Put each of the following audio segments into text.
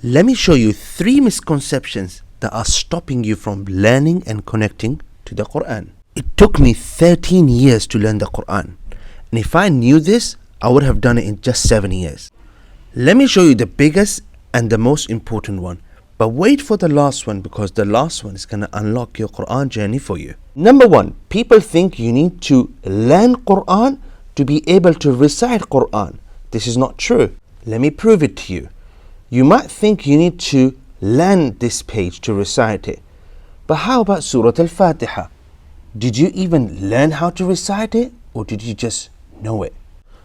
Let me show you 3 misconceptions that are stopping you from learning and connecting to the Quran. It took me 13 years to learn the Quran, and if I knew this, I would have done it in just 7 years. Let me show you the biggest and the most important one, but wait for the last one because the last one is going to unlock your Quran journey for you. Number 1, people think you need to learn Quran to be able to recite Quran. This is not true. Let me prove it to you. You might think you need to learn this page to recite it, but how about Surah Al-Fatiha? Did you even learn how to recite it, or did you just know it?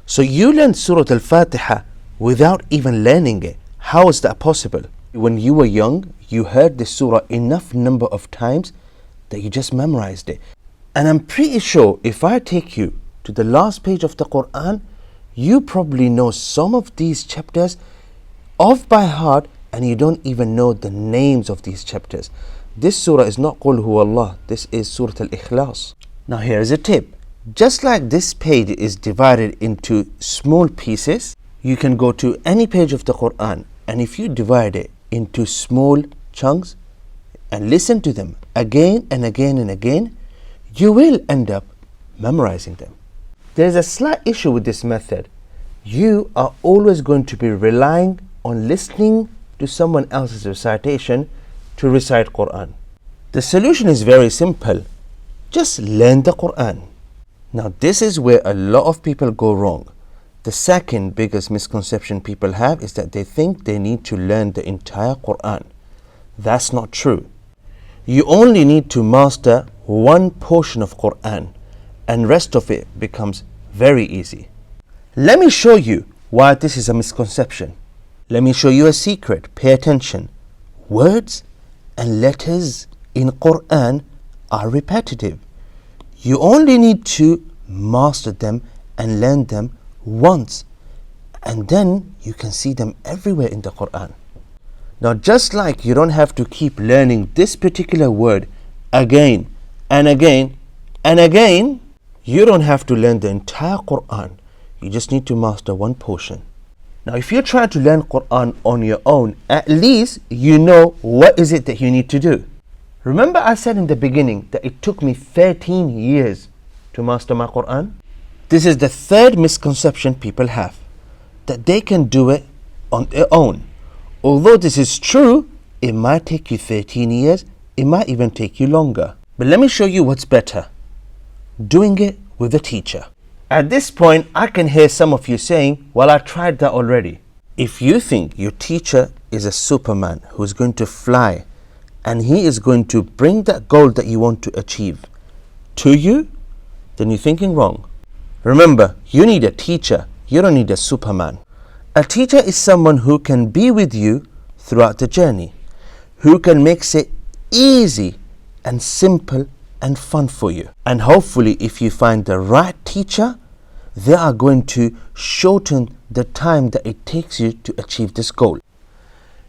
So you learned Surah Al-Fatiha without even learning it. How is that possible? When you were young, you heard this surah enough number of times that you just memorized it. And I'm pretty sure if I take you to the last page of the Quran, you probably know some of these chapters off by heart, and you don't even know the names of these chapters. This surah is not Qul Huwallah, this is Surah Al-Ikhlas. Now here is a tip. Just like this page is divided into small pieces, you can go to any page of the Quran, and if you divide it into small chunks and listen to them again and again and again, you will end up memorizing them. There's a slight issue with this method. You are always going to be relying on listening to someone else's recitation to recite Quran. The solution is very simple. Just learn the Quran. Now this is where a lot of people go wrong. The second biggest misconception people have is that they think they need to learn the entire Quran. That's not true. You only need to master one portion of Quran, and rest of it becomes very easy. Let me show you why this is a misconception. Let me show you a secret. Pay attention. Words and letters in Quran are repetitive. You only need to master them and learn them once, and then you can see them everywhere in the Quran. Now just like you don't have to keep learning this particular word again and again and again, you don't have to learn the entire Quran. You just need to master one portion. Now if you're trying to learn Quran on your own, at least you know what is it that you need to do. Remember I said in the beginning that it took me 13 years to master my Quran? This is the third misconception people have, that they can do it on their own. Although this is true, it might take you 13 years, it might even take you longer. But let me show you what's better. Doing it with a teacher. At this point, I can hear some of you saying, well, I tried that already. If you think your teacher is a Superman who's going to fly and he is going to bring that goal that you want to achieve to you, then you're thinking wrong. Remember, you need a teacher, you don't need a Superman. A teacher is someone who can be with you throughout the journey, who can make it easy and simple and fun for you. And hopefully if you find the right teacher, they are going to shorten the time that it takes you to achieve this goal.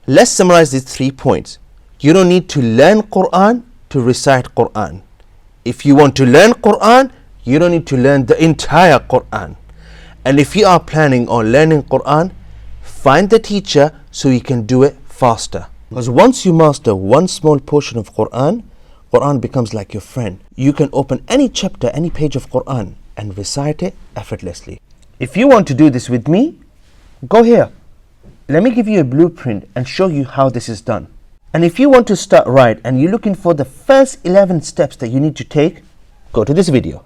Let's summarize these 3 points. You don't need to learn Quran to recite Quran. If you want to learn Quran, you don't need to learn the entire Quran. And if you are planning on learning Quran, find the teacher so you can do it faster. Because once you master one small portion of Quran, Quran becomes like your friend. You can open any chapter, any page of Quran and recite it effortlessly. If you want to do this with me, go here. Let me give you a blueprint and show you how this is done. And if you want to start right and you're looking for the first 11 steps that you need to take, go to this video.